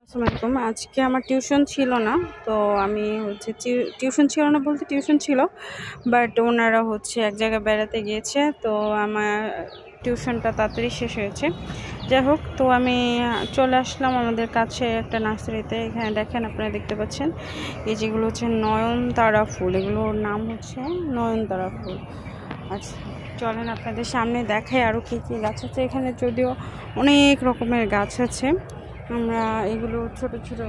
আসসালামু আলাইকুম। আজকে আমার টিউশন ছিল না, তো আমি টিউশন ছিল না বলতে টিউশন ছিল, বাট ওনারা এক জায়গায় বেড়াতে গিয়েছে, তো আমার টিউশনটা তাড়াতাড়ি শেষ হয়েছে। যাই হোক, তো আমি চলে আসলাম আমাদের কাছে একটা নার্সারিতে। এখানে দেখেন, আপনারা দেখতে পাচ্ছেন এই যেগুলো নয়নতারা ফুল, এগুলোর নাম নয়নতারা ফুল। আচ্ছা, চলেন আপনাদের সামনে দেখাই আরও কী কী গাছ আছে। এখানে যদিও অনেক রকমের গাছ আছে, আমরা এগুলো ছোট ছোট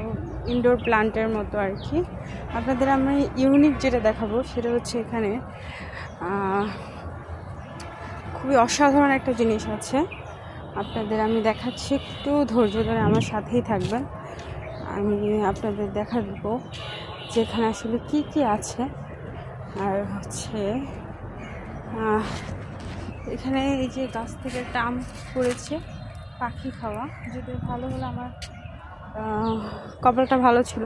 ইনডোর প্লান্টের মতো আর কি। আপনাদের আমি ইউনিক যেটা দেখাবো সেটা এখানে খুবই অসাধারণ একটা জিনিস আছে, আপনাদের আমি দেখাচ্ছি। একটু ধৈর্য ধরে আমার সাথেই থাকবেন, আমি আপনাদের দেখাবো যে এখানে আসলে কি কি আছে। আর এখানে এই যে গাছ থেকে একটা আম পড়েছে, পাখি খাওয়া। যদি ভালো হলো, আমার কপালটা ভালো ছিল,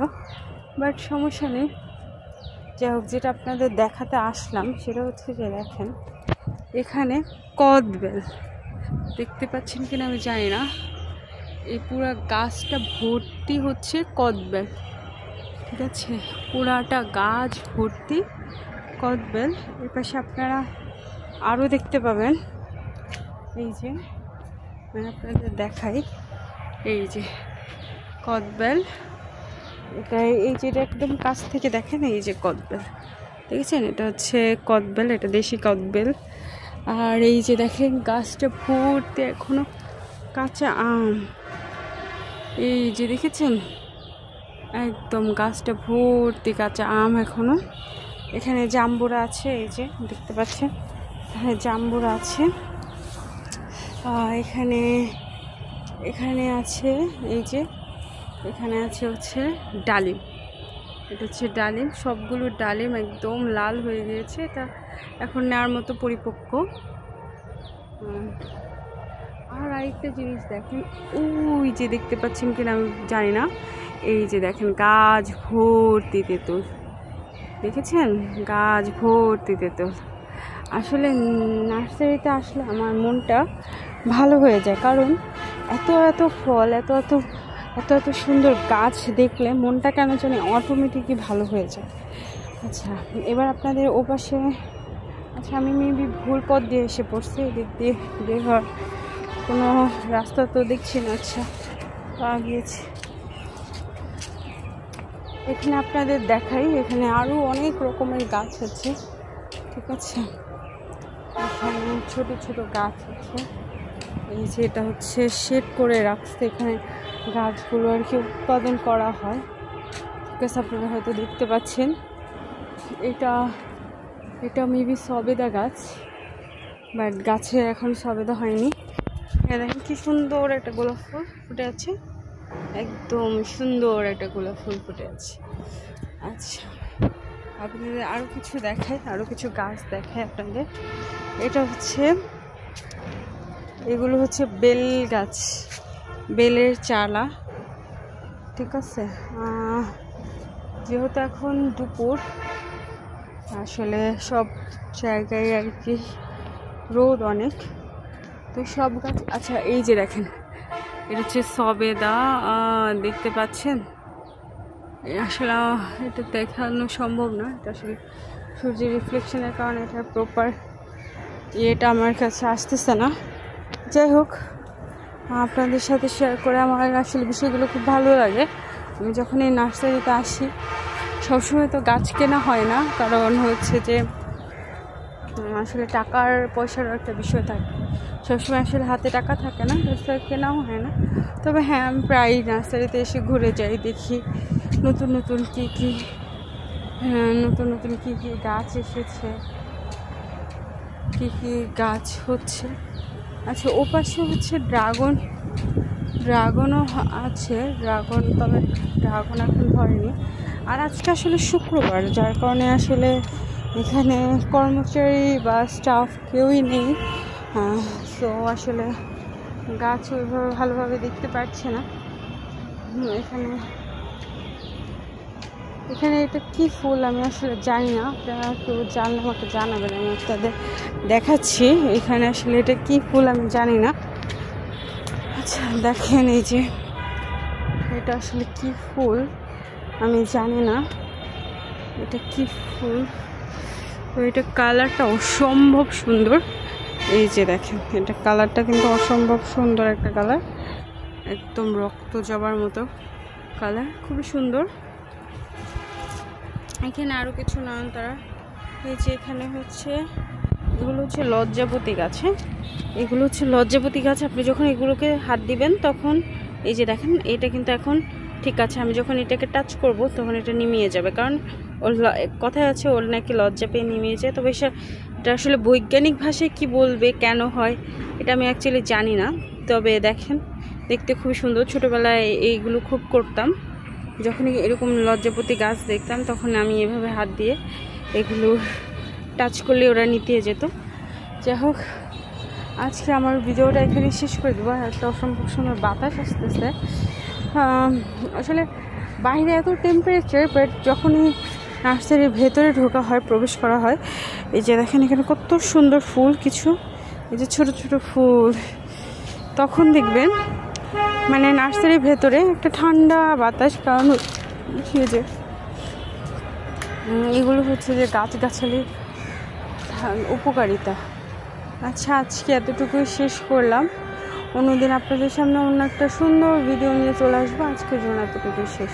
বাট সমস্যা নেই। যাই হোক, যেটা আপনাদের দেখাতে আসলাম সেটা যে দেখেন, এখানে কদবেল দেখতে পাচ্ছেন কিনা আমি জানি না, এই পুরো গাছটা ভর্তি কদবেল। ঠিক আছে, পুরাটা গাছ ভর্তি কদবেল। এর পাশে আপনারা আরও দেখতে পাবেন, এই যে আমি আপনাদের দেখাই, এই যে কদবেল। এই যেটা একদম কাছ থেকে দেখেন, এই যে কদবেল দেখেছেন, এটা কদবেল, এটা দেশি কদবেল। আর এই যে দেখেন গাছটা ভর্তি এখনো কাঁচা আম, এই যে দেখেছেন একদম গাছটা ভর্তি কাঁচা আম এখনো। এখানে জাম্বুরা আছে, এই যে দেখতে পাচ্ছেন এখানে জাম্বুরা আছে। এখানে আছে এই যে, এখানে আছে ডালিম, এটা ডালিম। সবগুলো ডালিম একদম লাল হয়ে গিয়েছে, এটা এখন নেওয়ার মতো পরিপক্ক। আর আরেকটা জিনিস দেখেন, ওই যে দেখতে পাচ্ছেন কিনা আমি জানি না, এই যে দেখেন গাছ ভর্তি তেঁতুল, দেখেছেন গাছ ভর্তি তেঁতুল। আসলে নার্সারিতে আসলে আমার মনটা ভালো হয়ে যায়, কারণ এত এত ফল, এত এত এত এত সুন্দর গাছ দেখলে মনটা কেন জানি অটোমেটিকই ভালো হয়ে যায়। আচ্ছা, এবার আপনাদের ওপাশে, আচ্ছা আমি মেবি ভুল পথ দিয়ে এসে পড়ছি, এদিক দিয়ে বের হওয়ার কোনো রাস্তা তো দেখছি না। আচ্ছা, পাওয়া গিয়েছি। এখানে আপনাদের দেখাই, এখানে আরও অনেক রকমের গাছ আছে। ঠিক আছে, এখানে ছোট ছোট গাছ আছে, এই যে এটা শেড করে রাখছে, এখানে গাছগুলো আর কি উৎপাদন করা হয়। ঠিক আছে, আপনারা হয়তো দেখতে পাচ্ছেন, এটা মেবি সবেদা গাছ, বাট গাছে এখন সবেদা হয়নি। দেখেন কি সুন্দর একটা গোলাপ ফুল ফুটে আছে, একদম সুন্দর একটা গোলাপ ফুল ফুটে আছে। আচ্ছা, আপনাদের আরও কিছু দেখায়, আরও কিছু গাছ দেখায় আপনাদের। এটা এগুলো বেল গাছ, বেলের চারা। ঠিক আছে, যেহেতু এখন দুপুর, আসলে সব জায়গায় আর কি রোদ অনেক, তো সব গাছ। আচ্ছা, এই যে দেখেন, এটা সবেদা, দেখতে পাচ্ছেন। আসলে এটা দেখানো সম্ভব না, এটা আসলে সূর্যের রিফ্লেকশনের কারণে এটা প্রপার এটা আমার কাছে আসতেছে না। যাই হোক, আপনাদের সাথে শেয়ার করে আমার আসলে বিষয়গুলো খুব ভালো লাগে। আমি যখন এই নার্সারিতে আসি, সবসময় তো গাছ কেনা হয় না, কারণ যে আসলে টাকার পয়সারও একটা বিষয় থাকে, সবসময় আসলে হাতে টাকা থাকে না, কেনাও হয় না। তবে হ্যাঁ, আমি প্রায় নার্সারিতে এসে ঘুরে যাই, দেখি নতুন নতুন কী কী গাছ এসেছে, কী কী গাছ হচ্ছে। আচ্ছা, ও পাশে ড্রাগনও আছে, তবে ড্রাগন এখন ধরেনি। আর আজকে আসলে শুক্রবার, যার কারণে আসলে এখানে কর্মচারী বা স্টাফ কেউই নেই, তো আসলে গাছ ওইভাবে ভালোভাবে দেখতে পাচ্ছে না। এখানে এটা কি ফুল আমি আসলে জানি না, আপনারা কেউ জানলে আমাকে জানাবেন, আমি আপনাদের দেখাচ্ছি। এখানে আসলে এটা কি ফুল আমি জানি না। আচ্ছা দেখেন, এই যে এটা আসলে কি ফুল আমি জানি না, এটা কি ফুল। তো এটা কালারটা অসম্ভব সুন্দর। এই যে দেখেন, এটা কালারটা কিন্তু অসম্ভব সুন্দর একটা কালার, একদম রক্ত জবার মতো কালার, খুবই সুন্দর। এখানে আরও কিছু নয়নতারা। এই যে এখানে হচ্ছে এগুলো হচ্ছে লজ্জাপতি গাছ। এগুলো হচ্ছে লজ্জাপতি গাছ। আপনি যখন এগুলোকে হাত দিবেন তখন এই যে দেখেন, এটা কিন্তু এখন ঠিক আছে। আমি যখন এটাকে টাচ করব তখন এটা নিমিয়ে যাবে, কারণ ওর কথায় আছে ওর নাকি লজ্জা পেয়ে নিমিয়ে যায়। তবে এটা আসলে বৈজ্ঞানিক ভাষায় কি বলবে, কেন হয়, এটা আমি অ্যাকচুয়ালি জানি না। তবে দেখেন, দেখতে খুবই সুন্দর। ছোটোবেলায় এইগুলো খুব করতাম। যখনই এরকম লজ্জাপতি গাছ দেখতাম তখন আমি এভাবে হাত দিয়ে এগুলো টাচ করলে ওরা নিতে যেত। যাই হোক, আজকে আমার ভিডিওটা এখানে শেষ করে দেবো। একটা অসম্ভব সুন্দর বাতাস আসতেছে। আসলে বাইরে এত টেম্পারেচার, বাট যখনই নার্সারির ভেতরে ঢোকা হয়, প্রবেশ করা হয়, এই যে দেখেন এখানে কত সুন্দর ফুল কিছু, এই যে ছোট ছোট ফুল, তখন দেখবেন মানে নার্সারির ভেতরে একটা ঠান্ডা বাতাস। কারণ যে এগুলো হচ্ছে যে গাছগাছালির উপকারিতা। আচ্ছা, আজকে এতটুকুই শেষ করলাম। অন্যদিন আপনাদের সামনে অন্য একটা সুন্দর ভিডিও নিয়ে চলে আসবো। আজকের জন্য এতটুকুই শেষ।